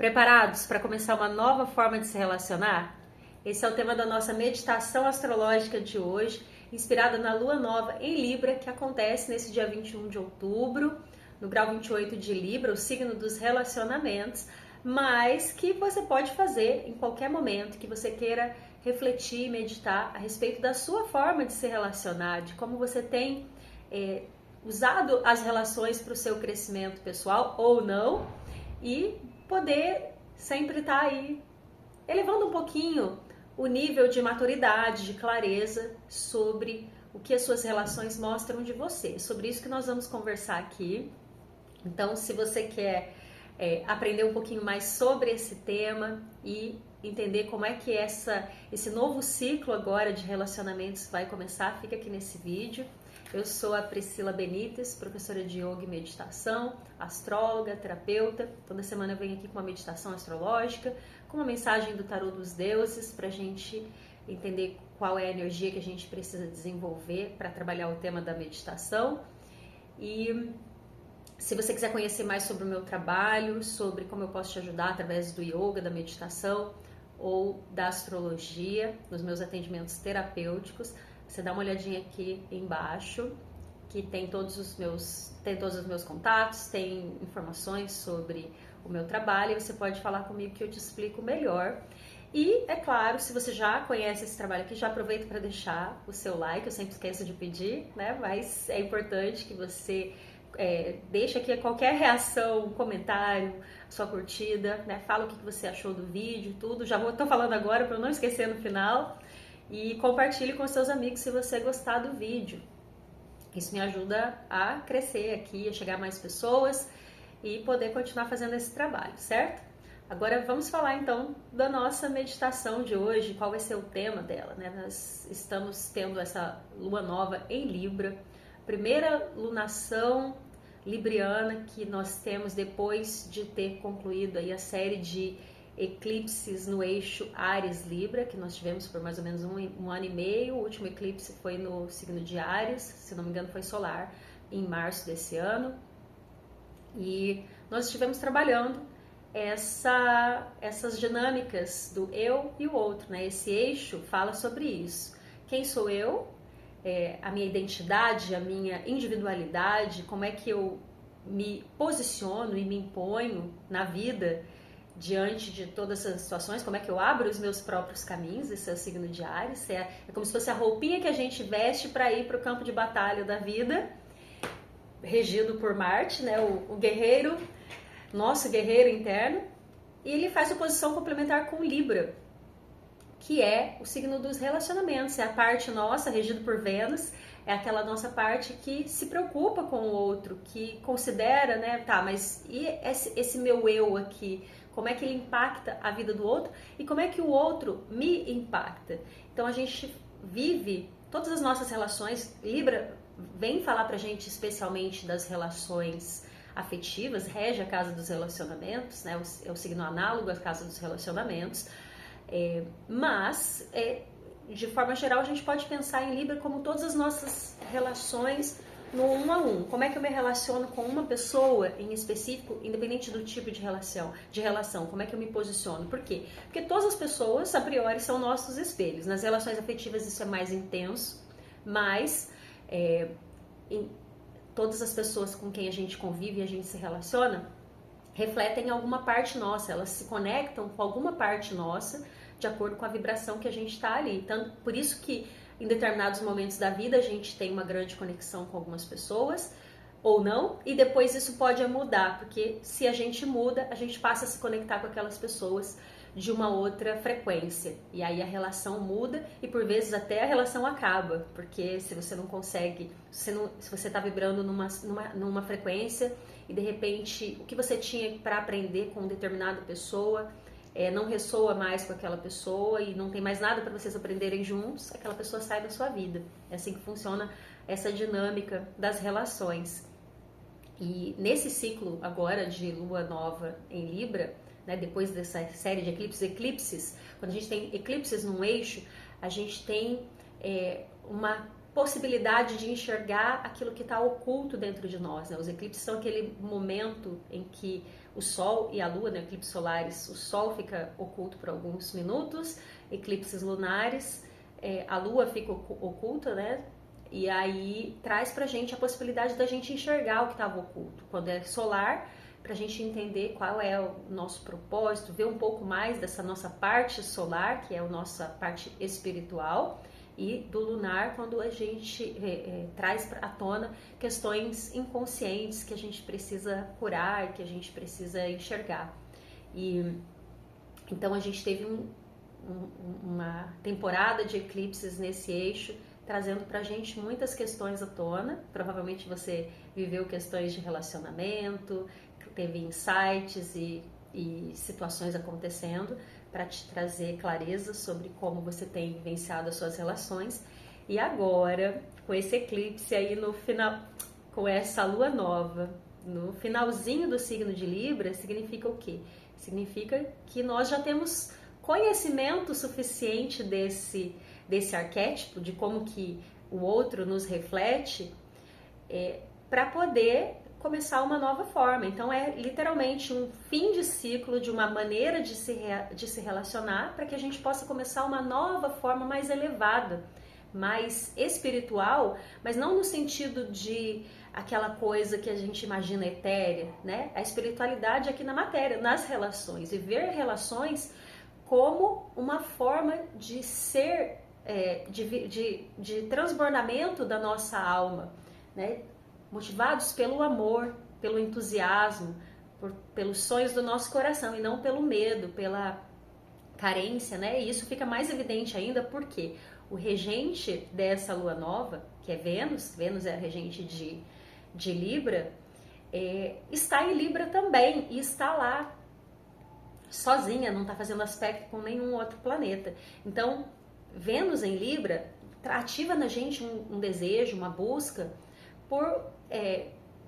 Preparados para começar uma nova forma de se relacionar? Esse é o tema da nossa meditação astrológica de hoje, inspirada na Lua Nova em Libra, que acontece nesse dia 21 de outubro, no grau 28 de Libra, o signo dos relacionamentos, mas que você pode fazer em qualquer momento que você queira refletir e meditar a respeito da sua forma de se relacionar, de como você tem usado as relações para o seu crescimento pessoal ou não, e poder sempre estar aí elevando um pouquinho o nível de maturidade, de clareza sobre o que as suas relações mostram de você. Sobre isso que nós vamos conversar aqui. Então, se você quer aprender um pouquinho mais sobre esse tema e entender como é que esse novo ciclo agora de relacionamentos vai começar, fica aqui nesse vídeo. Eu sou a Priscila Benites, professora de yoga e meditação, astróloga, terapeuta. Toda semana eu venho aqui com uma meditação astrológica, com uma mensagem do tarô dos deuses, para a gente entender qual é a energia que a gente precisa desenvolver para trabalhar o tema da meditação. E se você quiser conhecer mais sobre o meu trabalho, sobre como eu posso te ajudar através do yoga, da meditação ou da astrologia, nos meus atendimentos terapêuticos, você dá uma olhadinha aqui embaixo, que tem todos os meus contatos, tem informações sobre o meu trabalho, e você pode falar comigo que eu te explico melhor. E, é claro, se você já conhece esse trabalho aqui, já aproveita para deixar o seu like, eu sempre esqueço de pedir, né? Mas é importante que você deixe aqui qualquer reação, comentário, sua curtida, né? Fala o que você achou do vídeo, tudo. Tô falando agora para não esquecer no final. E compartilhe com seus amigos se você gostar do vídeo. Isso me ajuda a crescer aqui, a chegar a mais pessoas e poder continuar fazendo esse trabalho, certo? Agora vamos falar então da nossa meditação de hoje, qual vai ser o tema dela, né? Nós estamos tendo essa lua nova em Libra, primeira lunação libriana que nós temos depois de ter concluído aí a série de eclipses no eixo Áries-Libra, que nós tivemos por mais ou menos um ano e meio. O último eclipse foi no signo de Áries, se não me engano foi solar, em março desse ano. E nós estivemos trabalhando essas dinâmicas do eu e o outro, né? Esse eixo fala sobre isso. Quem sou eu? A minha identidade, a minha individualidade, como é que eu me posiciono e me imponho na vida diante de todas essas situações, como é que eu abro os meus próprios caminhos. Esse é o signo de Áries, é como se fosse a roupinha que a gente veste para ir para o campo de batalha da vida, regido por Marte, né, o guerreiro, nosso guerreiro interno, e ele faz oposição complementar com Libra, que é o signo dos relacionamentos, é a parte nossa, regido por Vênus, é aquela nossa parte que se preocupa com o outro, que considera, né, tá, mas e esse meu eu aqui, como é que ele impacta a vida do outro e como é que o outro me impacta? Então a gente vive todas as nossas relações. Libra vem falar pra gente especialmente das relações afetivas, rege a casa dos relacionamentos, né? É o signo análogo à casa dos relacionamentos, mas de forma geral a gente pode pensar em Libra como todas as nossas relações no um a um. Como é que eu me relaciono com uma pessoa em específico, independente do tipo de relação, como é que eu me posiciono? Por quê? Porque todas as pessoas, a priori, são nossos espelhos. Nas relações afetivas isso é mais intenso, mas todas as pessoas com quem a gente convive e a gente se relaciona refletem alguma parte nossa, elas se conectam com alguma parte nossa de acordo com a vibração que a gente está ali. Então, por isso que em determinados momentos da vida a gente tem uma grande conexão com algumas pessoas ou não, e depois isso pode mudar, porque se a gente muda, a gente passa a se conectar com aquelas pessoas de uma outra frequência, e aí a relação muda e por vezes até a relação acaba, porque se você não consegue, se você está vibrando numa frequência e de repente o que você tinha para aprender com determinada pessoa não ressoa mais com aquela pessoa e não tem mais nada para vocês aprenderem juntos, aquela pessoa sai da sua vida. É assim que funciona essa dinâmica das relações. E nesse ciclo agora de lua nova em Libra, né, depois dessa série de eclipses, quando a gente tem eclipses num eixo, a gente tem uma possibilidade de enxergar aquilo que está oculto dentro de nós, né? Os eclipses são aquele momento em que o Sol e a Lua, né, eclipses solares, o Sol fica oculto por alguns minutos, eclipses lunares, a Lua fica oculta, né? E aí traz pra gente a possibilidade da gente enxergar o que estava oculto. Quando é solar, pra gente entender qual é o nosso propósito, ver um pouco mais dessa nossa parte solar, que é a nossa parte espiritual, e do lunar, quando a gente traz à tona questões inconscientes que a gente precisa curar, que a gente precisa enxergar. E então a gente teve uma temporada de eclipses nesse eixo, trazendo pra gente muitas questões à tona. Provavelmente você viveu questões de relacionamento, teve insights e situações acontecendo para te trazer clareza sobre como você tem vivenciado as suas relações. E agora, com esse eclipse aí no final, com essa lua nova, no finalzinho do signo de Libra, significa o quê? Significa que nós já temos conhecimento suficiente desse arquétipo, de como que o outro nos reflete, para poder começar uma nova forma. Então é literalmente um fim de ciclo de uma maneira de se relacionar, para que a gente possa começar uma nova forma mais elevada, mais espiritual, mas não no sentido de aquela coisa que a gente imagina etérea, né? A espiritualidade aqui na matéria, nas relações, e ver relações como uma forma de ser, de transbordamento da nossa alma, né? Motivados pelo amor, pelo entusiasmo, pelos sonhos do nosso coração, e não pelo medo, pela carência, né? E isso fica mais evidente ainda porque o regente dessa lua nova, que é Vênus, Vênus é a regente de Libra, está em Libra também, e está lá sozinha, não está fazendo aspecto com nenhum outro planeta. Então, Vênus em Libra ativa na gente um desejo, uma busca por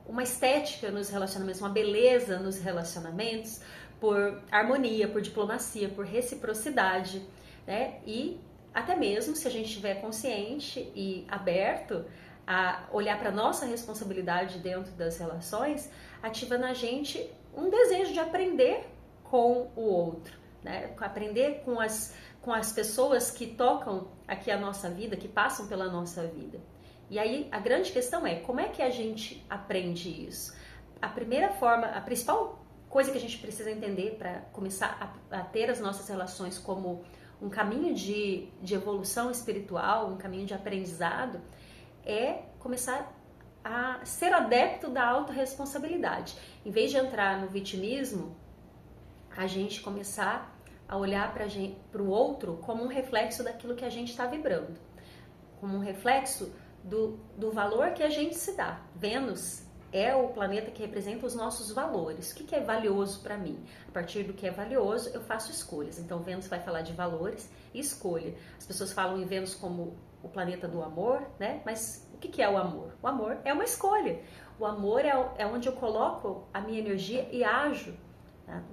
uma estética nos relacionamentos, uma beleza nos relacionamentos, por harmonia, por diplomacia, por reciprocidade, né? E até mesmo se a gente estiver consciente e aberto a olhar para a nossa responsabilidade dentro das relações, ativa na gente um desejo de aprender com o outro, né? Aprender com as pessoas que tocam aqui a nossa vida, que passam pela nossa vida. E aí a grande questão é, como é que a gente aprende isso? A principal coisa que a gente precisa entender para começar a ter as nossas relações como um caminho de evolução espiritual, um caminho de aprendizado, é começar a ser adepto da autorresponsabilidade. Em vez de entrar no vitimismo, a gente começar a olhar para o outro como um reflexo daquilo que a gente está vibrando, como um reflexo do valor que a gente se dá. Vênus é o planeta que representa os nossos valores. O que é valioso para mim? A partir do que é valioso, eu faço escolhas. Então, Vênus vai falar de valores e escolha. As pessoas falam em Vênus como o planeta do amor, né? Mas o que é o amor? O amor é uma escolha. O amor é onde eu coloco a minha energia e ajo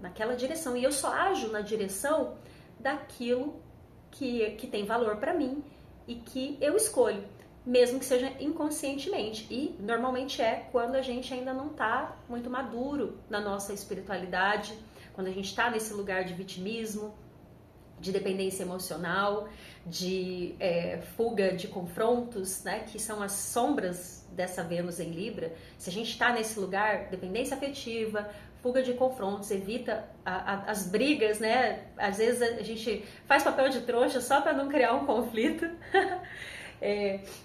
naquela direção. E eu só ajo na direção daquilo que tem valor para mim e que eu escolho, mesmo que seja inconscientemente. E normalmente quando a gente ainda não está muito maduro na nossa espiritualidade, quando a gente está nesse lugar de vitimismo, de dependência emocional, de fuga de confrontos, né, que são as sombras dessa Vênus em Libra. Se a gente está nesse lugar, dependência afetiva, fuga de confrontos, evita as brigas, né? Às vezes a gente faz papel de trouxa só para não criar um conflito.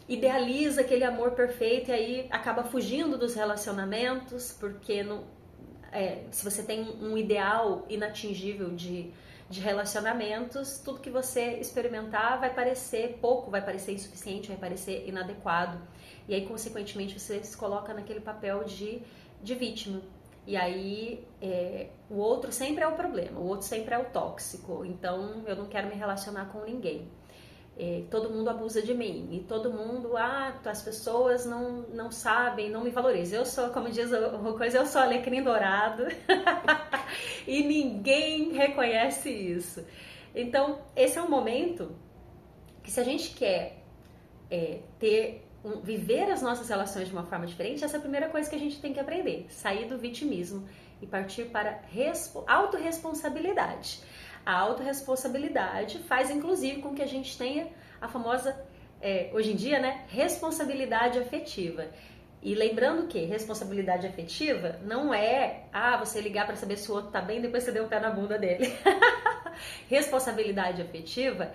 Idealiza aquele amor perfeito e aí acaba fugindo dos relacionamentos, porque se você tem um ideal inatingível de relacionamentos, tudo que você experimentar vai parecer pouco, vai parecer insuficiente, vai parecer inadequado. E aí, consequentemente, você se coloca naquele papel de vítima. E aí, o outro sempre é o problema, o outro sempre é o tóxico. Então, eu não quero me relacionar com ninguém. Todo mundo abusa de mim. E todo mundo, as pessoas não sabem, não me valorizam. Eu sou, como diz uma coisa, eu sou alecrim dourado. E ninguém reconhece isso. Então, esse é um momento que, se a gente quer viver as nossas relações de uma forma diferente, essa é a primeira coisa que a gente tem que aprender. Sair do vitimismo e partir para autorresponsabilidade. A autorresponsabilidade faz, inclusive, com que a gente tenha a famosa, hoje em dia, né, responsabilidade afetiva. E lembrando que responsabilidade afetiva não é você ligar para saber se o outro tá bem, depois você deu o pé na bunda dele. Responsabilidade afetiva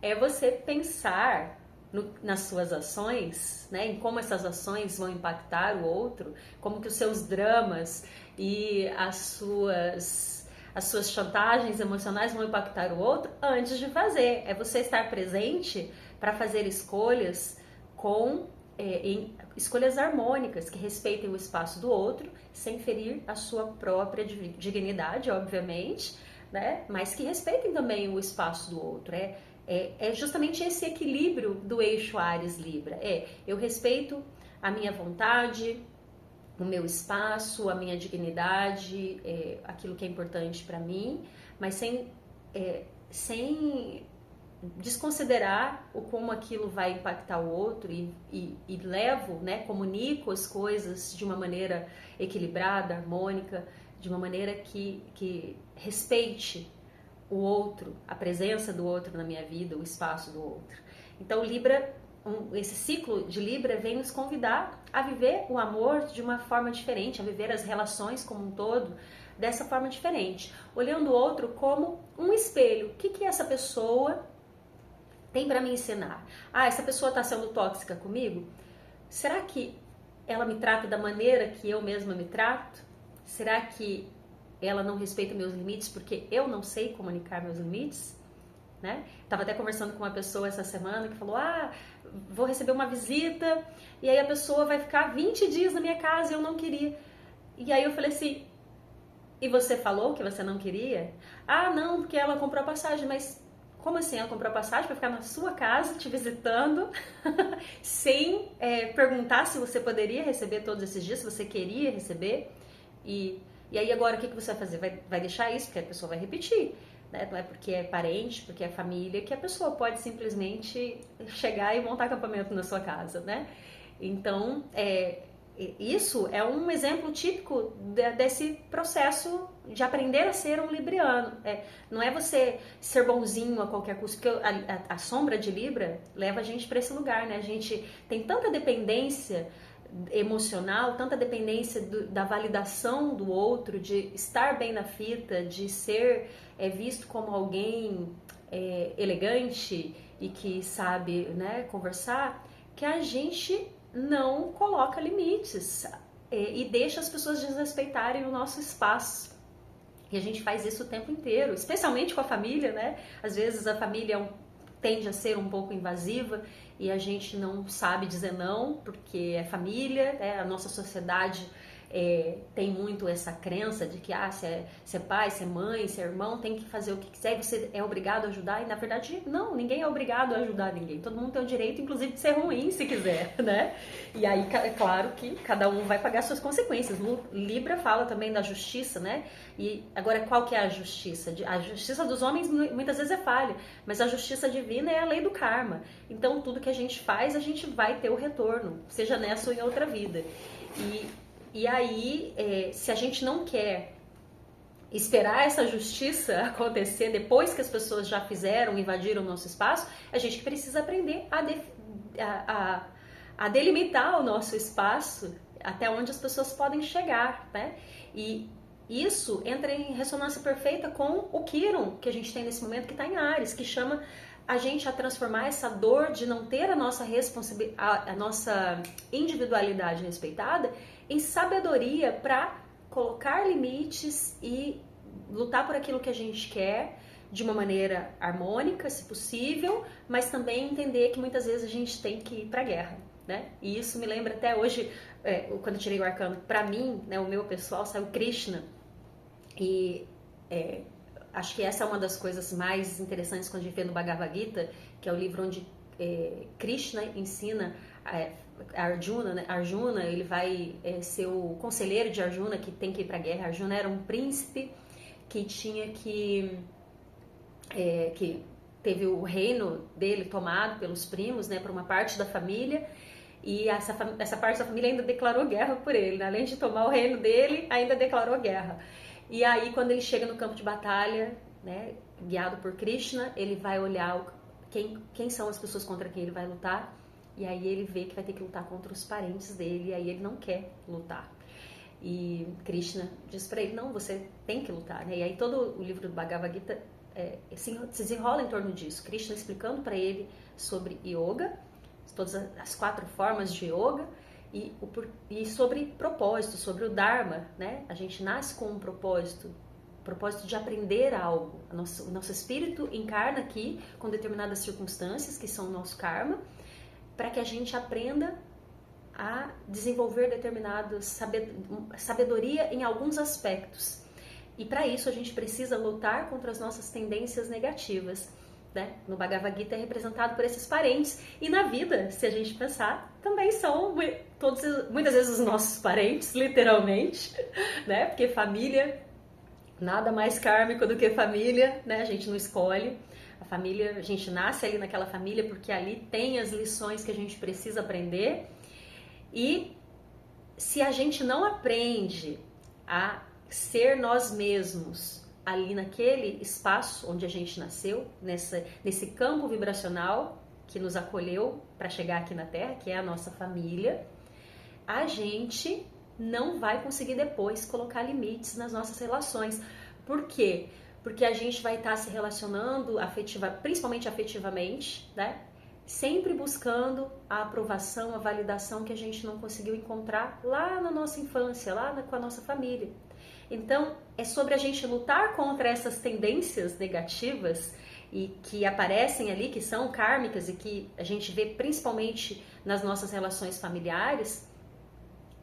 é você pensar nas suas ações, né, em como essas ações vão impactar o outro, como que os seus dramas e as suas chantagens emocionais vão impactar o outro antes de fazer. É você estar presente para fazer escolhas em escolhas harmônicas que respeitem o espaço do outro, sem ferir a sua própria dignidade, obviamente, né? Mas que respeitem também o espaço do outro. É justamente esse equilíbrio do eixo Áries-Libra. Eu respeito a minha vontade, o meu espaço, a minha dignidade, aquilo que é importante para mim, mas sem desconsiderar como aquilo vai impactar o outro e levo, né, comunico as coisas de uma maneira equilibrada, harmônica, de uma maneira que respeite o outro, a presença do outro na minha vida, o espaço do outro. Então Libra, esse ciclo de Libra vem nos convidar a viver o amor de uma forma diferente, a viver as relações como um todo dessa forma diferente, olhando o outro como um espelho. O que essa pessoa tem para me ensinar? Essa pessoa está sendo tóxica comigo? Será que ela me trata da maneira que eu mesma me trato? Será que ela não respeita meus limites porque eu não sei comunicar meus limites? Né? Tava até conversando com uma pessoa essa semana que falou: vou receber uma visita e aí a pessoa vai ficar 20 dias na minha casa e eu não queria. E aí eu falei assim: e você falou que você não queria? Não, porque ela comprou a passagem. Mas como assim ela comprou a passagem para ficar na sua casa te visitando sem perguntar se você poderia receber todos esses dias, se você queria receber? E aí agora o que você vai fazer? Vai deixar isso? Porque a pessoa vai repetir. Né? Não é porque é parente, porque é família, que a pessoa pode simplesmente chegar e montar acampamento na sua casa, né? Então, isso é um exemplo típico desse processo de aprender a ser um libriano. Não é você ser bonzinho a qualquer custo, porque a sombra de Libra leva a gente para esse lugar, né? A gente tem tanta dependência emocional, tanta dependência da validação do outro, de estar bem na fita, de ser visto como alguém elegante e que sabe, né, conversar, que a gente não coloca limites e deixa as pessoas desrespeitarem o nosso espaço. E a gente faz isso o tempo inteiro, especialmente com a família, né? Às vezes a família tende a ser um pouco invasiva e a gente não sabe dizer não, porque é família, né? A nossa sociedade tem muito essa crença de que se é pai, se é mãe, se é irmão, tem que fazer o que quiser e você é obrigado a ajudar. E na verdade, não, ninguém é obrigado a ajudar ninguém. Todo mundo tem o direito, inclusive, de ser ruim se quiser, né? E aí, é claro que cada um vai pagar suas consequências. Libra fala também da justiça, né? E agora, qual que é a justiça? A justiça dos homens muitas vezes é falha, mas a justiça divina é a lei do karma. Então, tudo que a gente faz, a gente vai ter o retorno, seja nessa ou em outra vida. E aí, se a gente não quer esperar essa justiça acontecer depois que as pessoas já fizeram, invadiram o nosso espaço, a gente precisa aprender a delimitar o nosso espaço até onde as pessoas podem chegar, né? E isso entra em ressonância perfeita com o Quiron que a gente tem nesse momento, que está em Áries, que chama a gente a transformar essa dor de não ter a nossa individualidade respeitada em sabedoria para colocar limites e lutar por aquilo que a gente quer de uma maneira harmônica, se possível, mas também entender que muitas vezes a gente tem que ir para a guerra, né? E isso me lembra até hoje, quando eu tirei o arcano, para mim, né, o meu pessoal, saiu Krishna. E acho que essa é uma das coisas mais interessantes quando a gente vê no Bhagavad Gita, que é o livro onde Krishna ensina a Arjuna, né? Arjuna, ele vai ser o conselheiro de Arjuna, que tem que ir para a guerra. Arjuna era um príncipe que tinha que teve o reino dele tomado pelos primos, né, por uma parte da família, E essa parte da família ainda declarou guerra por ele, né? Além de tomar o reino dele, ainda declarou guerra. E aí, quando ele chega no campo de batalha, né, guiado por Krishna, ele vai olhar quem são as pessoas contra quem ele vai lutar. E aí ele vê que vai ter que lutar contra os parentes dele, e aí ele não quer lutar. E Krishna diz para ele, não, você tem que lutar, né? E aí todo o livro do Bhagavad Gita se desenrola em torno disso. Krishna explicando para ele sobre yoga, todas as 4 formas de yoga, e sobre propósito, sobre o Dharma, né? A gente nasce com um propósito de aprender algo. O nosso espírito encarna aqui com determinadas circunstâncias, que são o nosso karma, para que a gente aprenda a desenvolver determinada sabedoria em alguns aspectos. E para isso a gente precisa lutar contra as nossas tendências negativas, né? No Bhagavad Gita é representado por esses parentes, e na vida, se a gente pensar, também são muitas vezes os nossos parentes, literalmente, né? Porque família, nada mais kármico do que família, né? A gente não escolhe. A família, a gente nasce ali naquela família porque ali tem as lições que a gente precisa aprender. E se a gente não aprende a ser nós mesmos ali naquele espaço onde a gente nasceu, nesse campo vibracional que nos acolheu para chegar aqui na Terra, que é a nossa família, a gente não vai conseguir depois colocar limites nas nossas relações. Por quê? Porque a gente vai estar se relacionando principalmente afetivamente, né? Sempre buscando a aprovação, a validação que a gente não conseguiu encontrar lá na nossa infância, com a nossa família. Então, é sobre a gente lutar contra essas tendências negativas e que aparecem ali, que são kármicas e que a gente vê principalmente nas nossas relações familiares.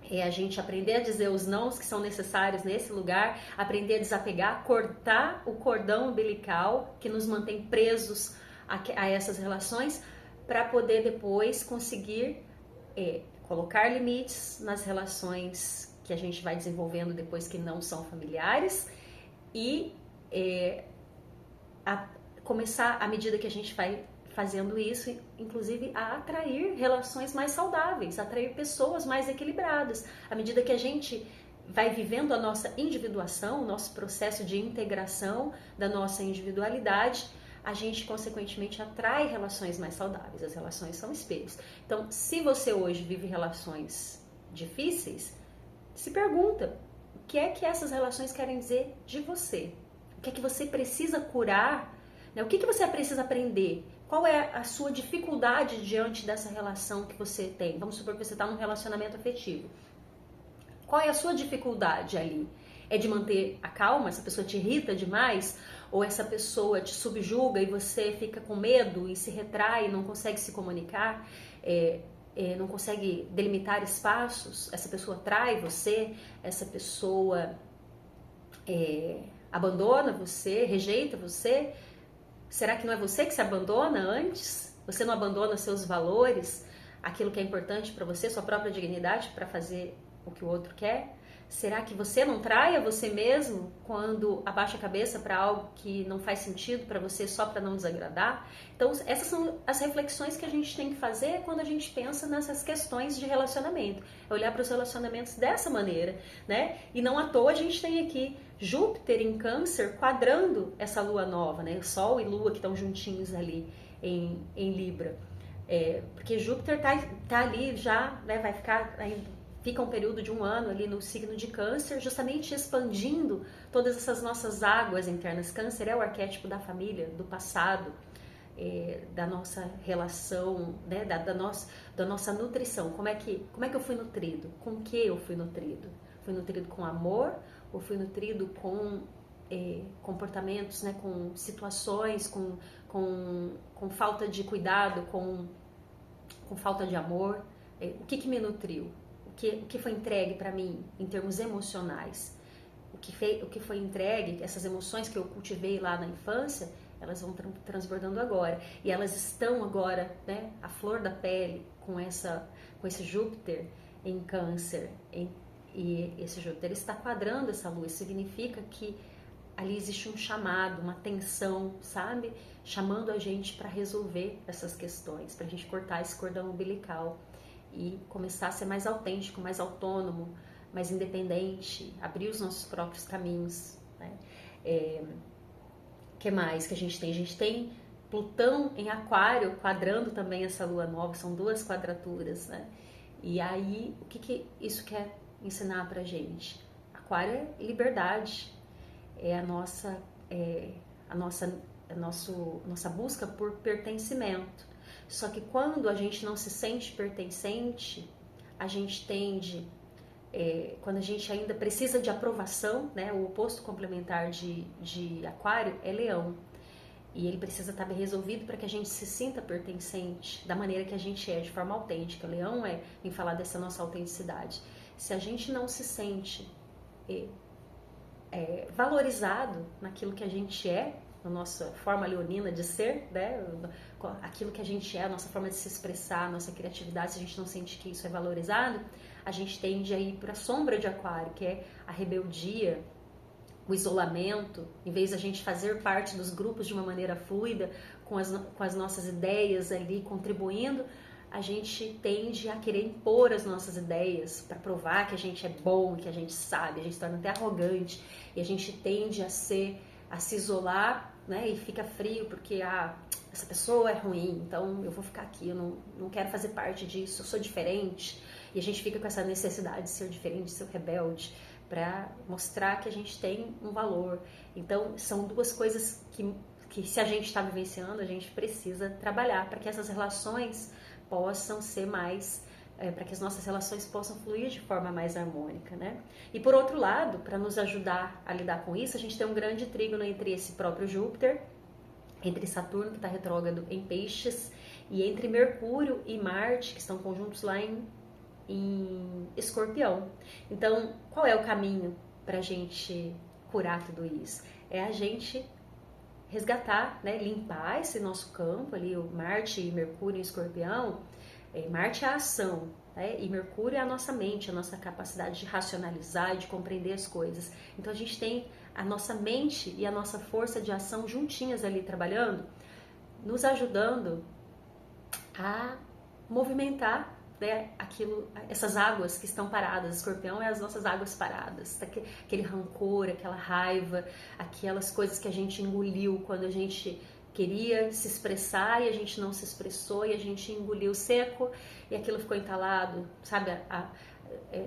É a gente aprender a dizer os nãos que são necessários nesse lugar, aprender a desapegar, cortar o cordão umbilical que nos mantém presos a essas relações, para poder depois conseguir colocar limites nas relações que a gente vai desenvolvendo depois que não são familiares e começar, à medida que a gente vai fazendo isso, inclusive a atrair relações mais saudáveis, atrair pessoas mais equilibradas. À medida que a gente vai vivendo a nossa individuação, o nosso processo de integração da nossa individualidade, a gente consequentemente atrai relações mais saudáveis. As relações são espelhos. Então, se você hoje vive relações difíceis, se pergunta o que é que essas relações querem dizer de você? O que é que você precisa curar? Né? O que você precisa aprender? Qual é a sua dificuldade diante dessa relação que você tem? Vamos supor que você está num relacionamento afetivo. Qual é a sua dificuldade ali? É de manter a calma? Essa pessoa te irrita demais? Ou essa pessoa te subjuga e você fica com medo e se retrai e não consegue se comunicar? Não consegue delimitar espaços? Essa pessoa trai você? Essa pessoa abandona você? Rejeita você? Será que não é você que se abandona antes? Você não abandona seus valores, aquilo que é importante para você, sua própria dignidade, para fazer o que o outro quer? Será que você não trai a você mesmo quando abaixa a cabeça para algo que não faz sentido para você só para não desagradar? Então, essas são as reflexões que a gente tem que fazer quando a gente pensa nessas questões de relacionamento. É olhar para os relacionamentos dessa maneira, né? E não à toa a gente tem aqui Júpiter em Câncer quadrando essa lua nova, né? Sol e Lua que estão juntinhos ali em Libra. Porque Júpiter tá ali já, né? Vai ficar fica um período de 1 ano ali no signo de Câncer, justamente expandindo todas essas nossas águas internas. Câncer é o arquétipo da família, do passado, da nossa relação, né? da nossa nutrição. Como é que eu fui nutrido? Com que eu fui nutrido? Fui nutrido com amor ou fui nutrido com comportamentos, né? Com situações, com falta de cuidado, com falta de amor? O que me nutriu? O que foi entregue para mim em termos emocionais? O que foi entregue, essas emoções que eu cultivei lá na infância, elas vão transbordando agora. E elas estão agora, né, à flor da pele com esse Júpiter em Câncer. E esse Júpiter está quadrando essa lua. Isso significa que ali existe um chamado, uma tensão, sabe? Chamando a gente para resolver essas questões, para a gente cortar esse cordão umbilical. e começar a ser mais autêntico, mais autônomo, mais independente, abrir os nossos próprios caminhos, né? Que mais que a gente tem? A gente tem Plutão em Aquário quadrando também essa lua nova, são 2 quadraturas, né? E aí, o que isso quer ensinar pra gente? Aquário é liberdade, é nossa busca por pertencimento. Só que quando a gente não se sente pertencente, a gente tende, quando a gente ainda precisa de aprovação, né? O oposto complementar de Aquário é Leão. E ele precisa estar bem resolvido para que a gente se sinta pertencente da maneira que a gente é, de forma autêntica. Leão em falar dessa nossa autenticidade. Se a gente não se sente valorizado naquilo que a gente é, na nossa forma leonina de ser, né? Aquilo que a gente é, a nossa forma de se expressar, a nossa criatividade, se a gente não sente que isso é valorizado, a gente tende a ir para a sombra de Aquário, que é a rebeldia, o isolamento. Em vez de a gente fazer parte dos grupos de uma maneira fluida, com as nossas ideias ali contribuindo, a gente tende a querer impor as nossas ideias para provar que a gente é bom, que a gente sabe, a gente se torna até arrogante, e a gente tende a se isolar, né? E fica frio porque essa pessoa é ruim, então eu vou ficar aqui, eu não quero fazer parte disso, eu sou diferente. E a gente fica com essa necessidade de ser diferente, de ser rebelde, para mostrar que a gente tem um valor. Então, são 2 coisas que se a gente está vivenciando, a gente precisa trabalhar para que essas relações possam ser mais, para que as nossas relações possam fluir de forma mais harmônica, né? E por outro lado, para nos ajudar a lidar com isso, a gente tem um grande trígono entre esse próprio Júpiter, entre Saturno, que está retrógrado em Peixes, e entre Mercúrio e Marte, que estão conjuntos lá em Escorpião. Então, qual é o caminho para a gente curar tudo isso? É a gente resgatar, né, limpar esse nosso campo ali, o Marte e Mercúrio em Escorpião. Marte é a ação, né, e Mercúrio é a nossa mente, a nossa capacidade de racionalizar e de compreender as coisas. Então a gente tem a nossa mente e a nossa força de ação juntinhas ali trabalhando, nos ajudando a movimentar, né, essas águas que estão paradas. Escorpião é as nossas águas paradas, aquele rancor, aquela raiva, aquelas coisas que a gente engoliu quando a gente queria se expressar e a gente não se expressou e a gente engoliu seco e aquilo ficou entalado, sabe? A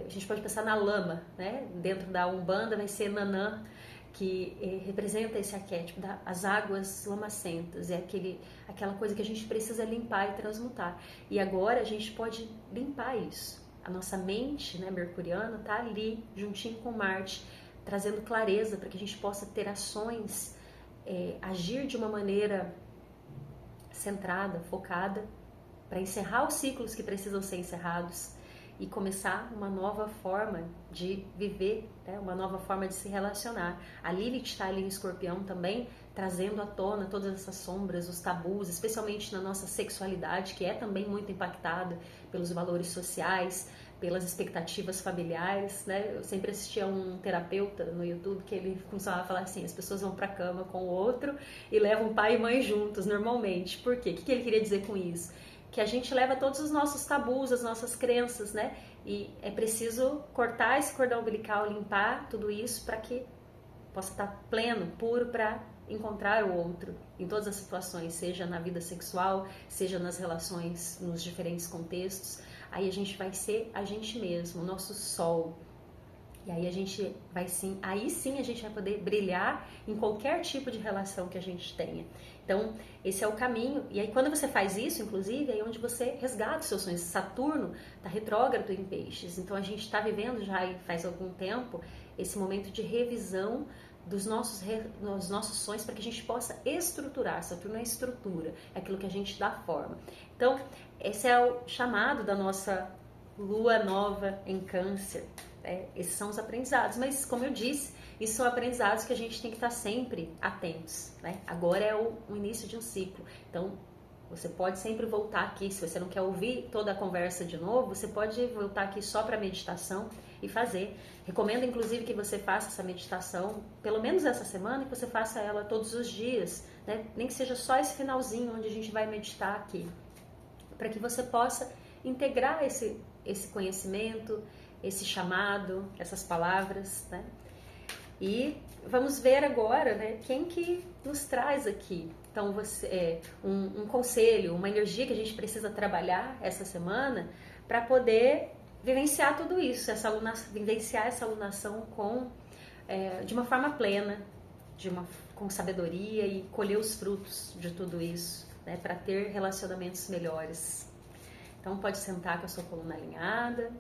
gente pode pensar na lama, né? Dentro da Umbanda vai ser Nanã, que representa esse arquétipo das águas lamacentas, é aquela coisa que a gente precisa limpar e transmutar. E agora a gente pode limpar isso. A nossa mente, né, mercuriana, está ali, juntinho com Marte, trazendo clareza para que a gente possa ter ações, agir de uma maneira centrada, focada, para encerrar os ciclos que precisam ser encerrados e começar uma nova forma de viver, né? Uma nova forma de se relacionar. A Lilith está ali em Escorpião também, trazendo à tona todas essas sombras, os tabus, especialmente na nossa sexualidade, que é também muito impactada pelos valores sociais, pelas expectativas familiares, né? Eu sempre assistia a um terapeuta no YouTube que ele começava a falar assim, as pessoas vão para a cama com o outro e levam pai e mãe juntos, normalmente. Por quê? O que ele queria dizer com isso? Que a gente leva todos os nossos tabus, as nossas crenças, né? E é preciso cortar esse cordão umbilical, limpar tudo isso para que possa estar pleno, puro para encontrar o outro em todas as situações, seja na vida sexual, seja nas relações, nos diferentes contextos. Aí a gente vai ser a gente mesmo, o nosso sol. E aí aí sim a gente vai poder brilhar em qualquer tipo de relação que a gente tenha. Então, esse é o caminho. E aí quando você faz isso, inclusive, é onde você resgata os seus sonhos. Saturno está retrógrado em Peixes. Então a gente está vivendo já faz algum tempo esse momento de revisão dos nossos sonhos para que a gente possa estruturar. Saturno é estrutura, é aquilo que a gente dá forma. Então, esse é o chamado da nossa lua nova em Câncer. Esses são os aprendizados, mas como eu disse, isso são aprendizados que a gente tem que estar sempre atentos, né? Agora é o início de um ciclo, então você pode sempre voltar aqui, se você não quer ouvir toda a conversa de novo, você pode voltar aqui só para meditação e fazer. Recomendo inclusive que você faça essa meditação, pelo menos essa semana, que você faça ela todos os dias, né? Nem que seja só esse finalzinho onde a gente vai meditar aqui, para que você possa integrar esse conhecimento, esse chamado, essas palavras, né? E vamos ver agora, né, quem que nos traz aqui. Então, um conselho, uma energia que a gente precisa trabalhar essa semana para poder vivenciar tudo isso, vivenciar essa alunação de uma forma plena, com sabedoria e colher os frutos de tudo isso, né, para ter relacionamentos melhores. Então, pode sentar com a sua coluna alinhada.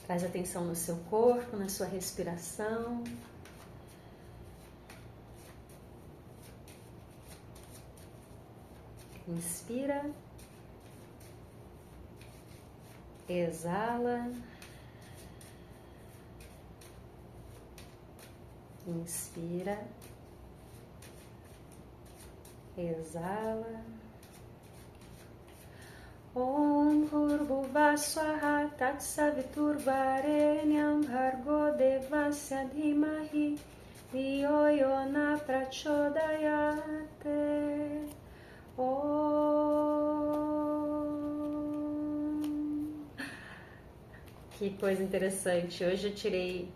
Traz atenção no seu corpo, na sua respiração. Inspira. Exala. Inspira. Exala. Om Bhurбhuva Swaha Tatsaviturvarenyam Bhargo Devasya Dhimahi Dhiyo Yona Prachodayate. Om. Que coisa interessante. Hoje eu tirei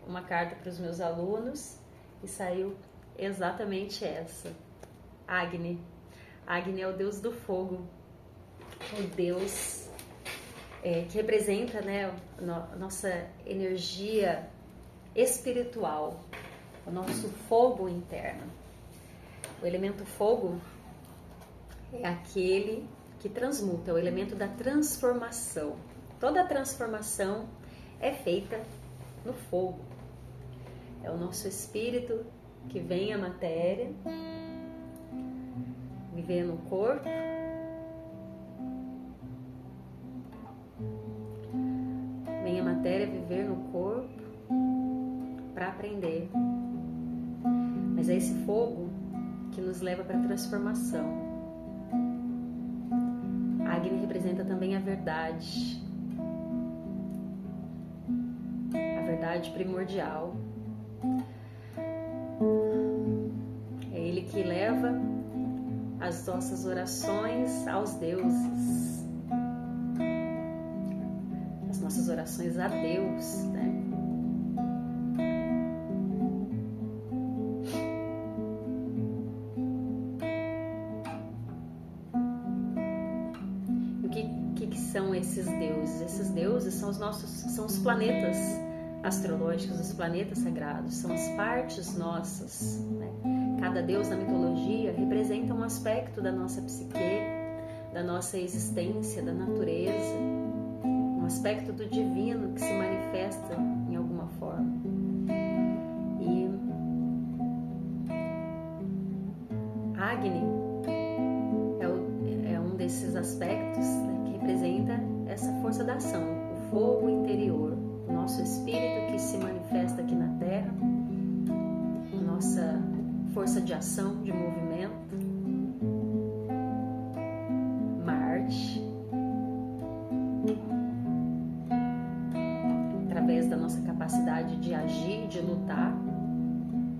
uma carta para os meus alunos e saiu exatamente essa. Agni. Agni é o deus do fogo. O Deus que representa, né, a nossa energia espiritual, o nosso fogo interno. O elemento fogo é aquele que transmuta, é o elemento da transformação. Toda transformação é feita no fogo. É o nosso espírito que vem à matéria, viver no corpo, vem a matéria viver no corpo para aprender. Mas é esse fogo que nos leva para a transformação. A Agni representa também a verdade primordial. É ele que leva as nossas orações aos deuses. Nossas orações a Deus, né? E o que são esses deuses? Esses deuses são os planetas astrológicos, os planetas sagrados, são as partes nossas, né? Cada deus na mitologia representa um aspecto da nossa psique, da nossa existência, da natureza, aspecto do divino que se manifesta em alguma forma. E Agni é um desses aspectos, né, que representa essa força da ação, o fogo interior, o nosso espírito que se manifesta aqui na Terra, a nossa força de ação, de movimento. Marte, através da nossa capacidade de agir, de lutar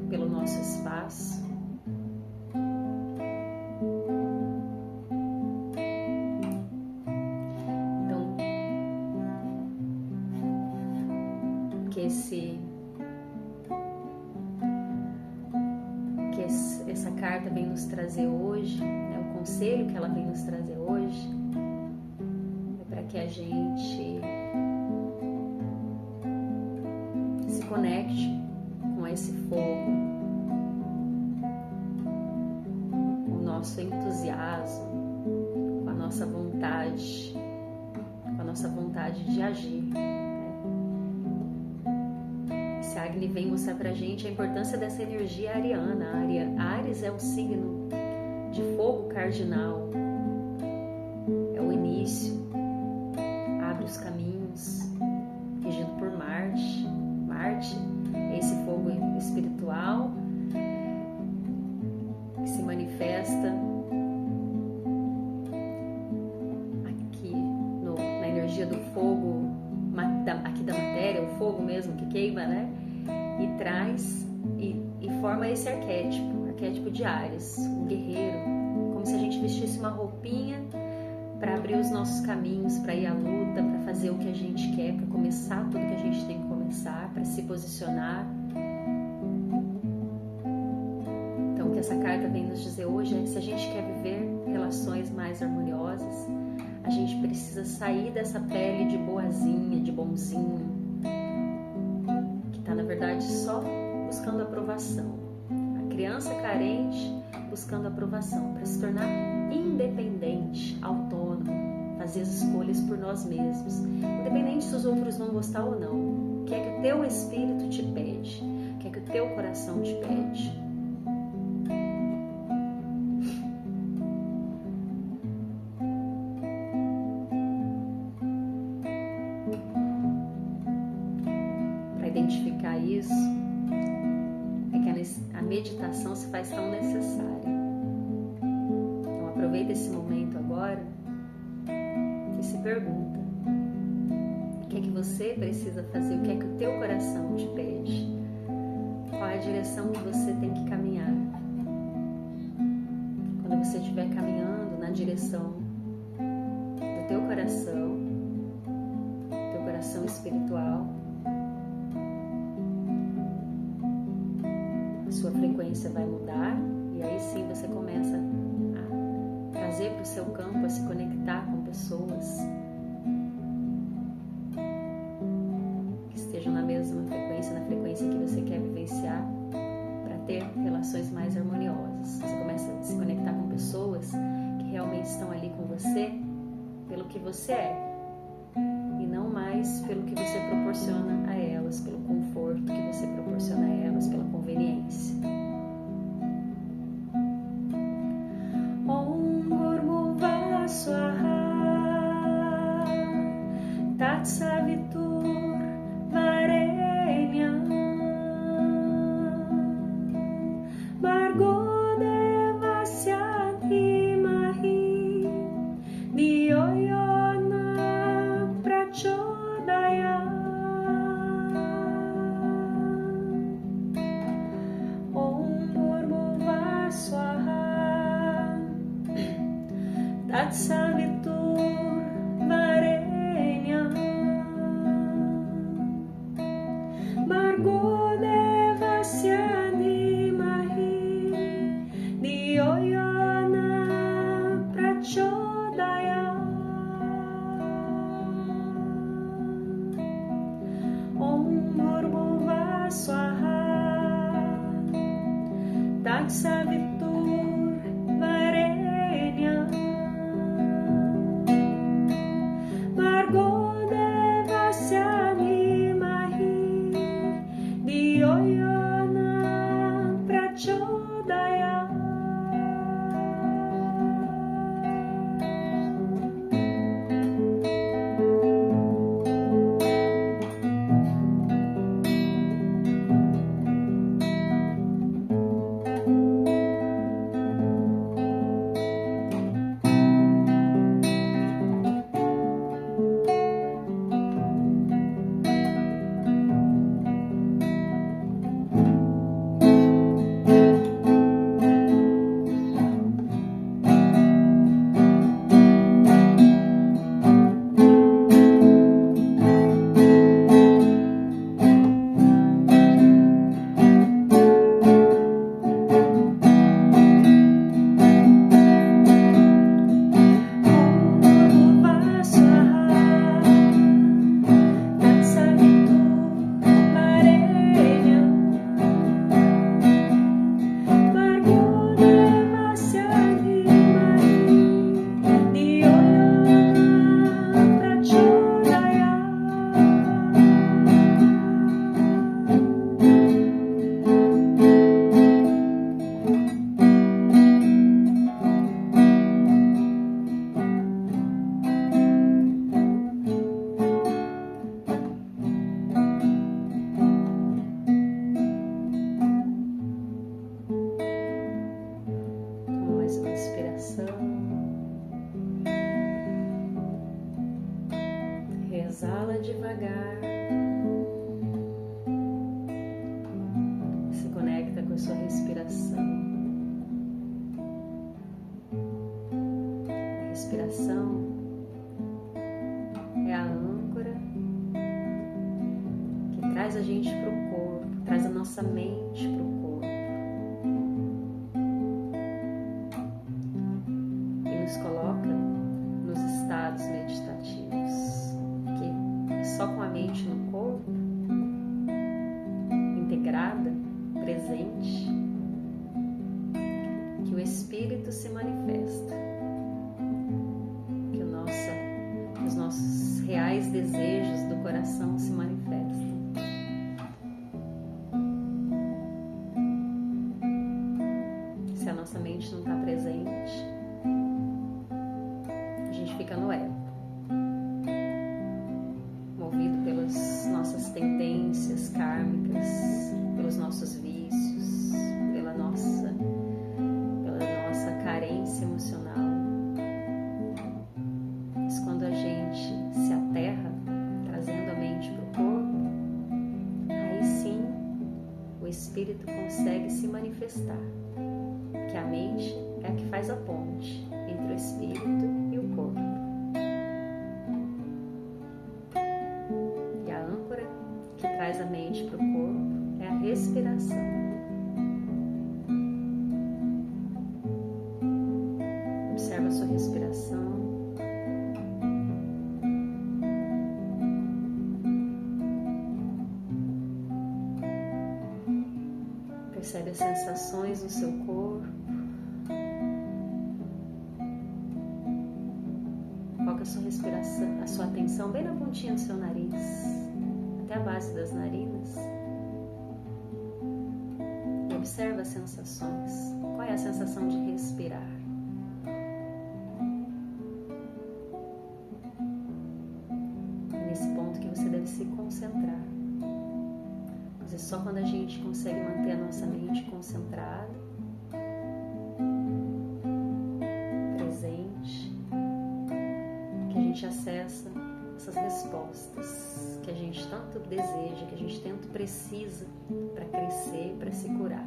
pelo nosso espaço. Então, que essa carta vem nos trazer hoje, né, o conselho que ela vem nos trazer hoje, é para que a gente se conecte com esse fogo, com o nosso entusiasmo, com a nossa vontade de agir. Esse Agni vem mostrar pra gente a importância dessa energia ariana. Áries é um signo de fogo cardinal, é o início, abre os caminhos, regido por Marte. Marte é esse fogo espiritual que se manifesta aqui na energia do fogo, aqui da matéria, o fogo mesmo que queima, né? E traz e forma esse arquétipo de Áries, um guerreiro, como se a gente vestisse uma roupinha para abrir os nossos caminhos, para ir à luta, para fazer o que a gente quer, para começar tudo que a gente tem que começar, para se posicionar. Então, o que essa carta vem nos dizer hoje é que se a gente quer viver relações mais harmoniosas, a gente precisa sair dessa pele de boazinha, de bonzinho, que está, na verdade, só buscando aprovação. A criança carente buscando aprovação para se tornar independente, autônomo, fazer as escolhas por nós mesmos, independente se os outros vão gostar ou não. O que é que o teu espírito te pede? O que é que o teu coração te pede? Para identificar isso, é que a meditação se faz tão necessária. Então aproveita esse momento agora e se pergunta: o que é que você precisa fazer? O que é que o teu coração te pede? Qual é a direção que você tem que caminhar? Quando você estiver caminhando na direção do teu coração espiritual, a sua frequência vai mudar e aí sim você começa a trazer para o seu campo, a se conectar com pessoas que estejam na mesma frequência, na frequência que você quer vivenciar, para ter relações mais harmoniosas. Você começa a se conectar com pessoas que realmente estão ali com você pelo que você é e não mais pelo que você proporciona a elas, pelo conforto que você proporciona a elas, pela conveniência. Om Bhurbuva Swaha Tat Savitur Varenyam Bhargo Devasya Dhimahi Dhiyo Yona Prachodayam Om Bhurbuva Swaha Tat Savitur Varenyam Bhargo Devasya Dhimahi Dhiyo Yona Prachodayam Om Bhurbuva Swaha Tat Savitur Varenyam Bhargo Devasya Dhimahi Dhiyo Yona Prachodayam. Exala devagar. Se conecta com a sua respiração. respiração é a âncora que traz a gente para o corpo, traz a nossa mente para o corpo e nos coloca nos estados meditativos, que só com a mente no corpo, integrada, presente, que o espírito se manifesta, que os nossos reais desejos do coração se manifestam. Se a nossa mente não está presente, a gente fica no ego, movido pelas nossas tendências kármicas, pelos nossos vícios, pela nossa carência emocional. Mas quando a gente se aterra, trazendo a mente para o corpo, aí sim o espírito consegue se manifestar, porque a mente é a que faz a ponte entre o espírito e o corpo. E a âncora que traz a mente para o corpo é a respiração. Observa a sua respiração. Percebe as sensações no seu corpo. Coloca a sua respiração, a sua atenção bem na pontinha do seu nariz, até a base das narinas. E observa as sensações. Qual é a sensação de respirar? Se concentrar. Mas é só quando a gente consegue manter a nossa mente concentrada, presente, que a gente acessa essas respostas que a gente tanto deseja, que a gente tanto precisa para crescer, para se curar.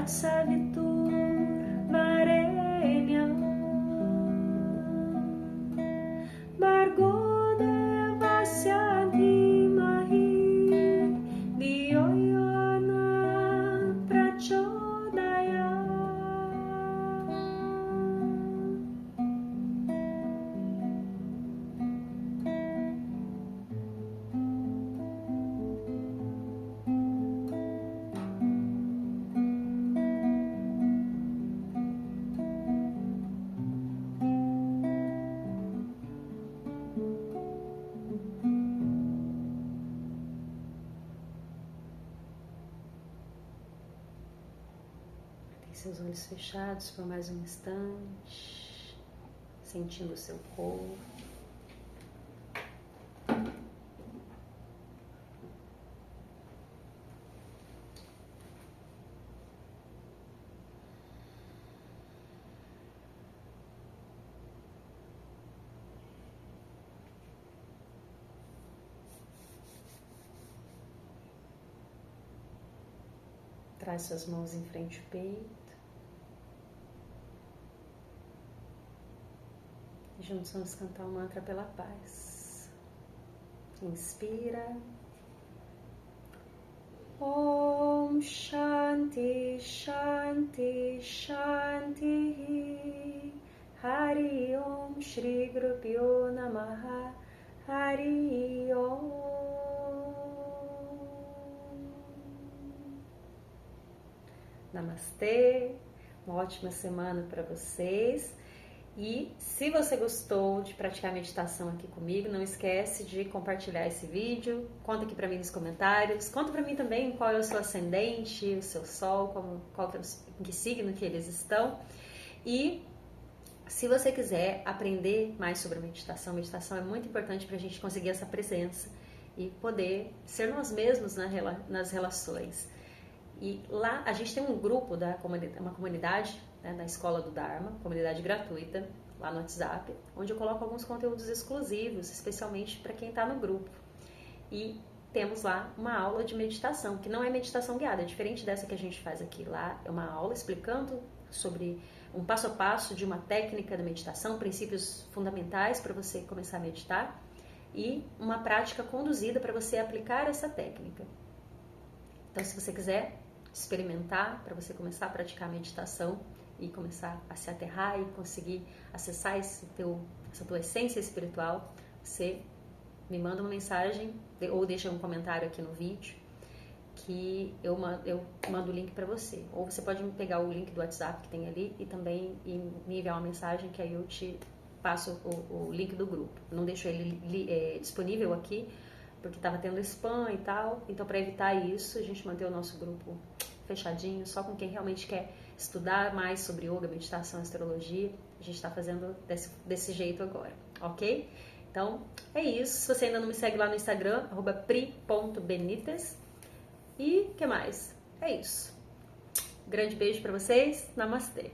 Savitur Varenya Bargo Devasya Dhimahi Dhiyo Yona Prachodaya. Seus olhos fechados por mais um instante, sentindo o seu corpo. Traz suas mãos em frente ao peito. E juntos vamos cantar o mantra pela paz. Inspira. Om Shanti Shanti Shanti. Hari Om Shri Gurubhyo Namaha. Hari Om. Namastê. Uma ótima semana para vocês. E se você gostou de praticar meditação aqui comigo, não esquece de compartilhar esse vídeo, conta aqui para mim nos comentários, conta para mim também qual é o seu ascendente, o seu sol, em que signo que eles estão. E se você quiser aprender mais sobre meditação é muito importante para a gente conseguir essa presença e poder ser nós mesmos nas relações. E lá a gente tem um grupo, uma comunidade, né, da Escola do Dharma, comunidade gratuita, lá no WhatsApp, onde eu coloco alguns conteúdos exclusivos, especialmente para quem está no grupo. E temos lá uma aula de meditação, que não é meditação guiada, é diferente dessa que a gente faz aqui. Lá é uma aula explicando sobre um passo a passo de uma técnica da meditação, princípios fundamentais para você começar a meditar e uma prática conduzida para você aplicar essa técnica. Então, se você quiser experimentar, para você começar a praticar a meditação e começar a se aterrar e conseguir acessar essa tua essência espiritual, você me manda uma mensagem ou deixa um comentário aqui no vídeo que eu mando o link para você. Ou você pode pegar o link do WhatsApp que tem ali e também me enviar uma mensagem que aí eu te passo o link do grupo. Não deixo ele disponível aqui porque estava tendo spam e tal. Então, para evitar isso, a gente mantém o nosso grupo fechadinho, só com quem realmente quer estudar mais sobre yoga, meditação, astrologia. A gente está fazendo desse jeito agora, ok? Então, é isso. Se você ainda não me segue lá no Instagram, @pri.benites. E o que mais? É isso. Grande beijo para vocês. Namastê.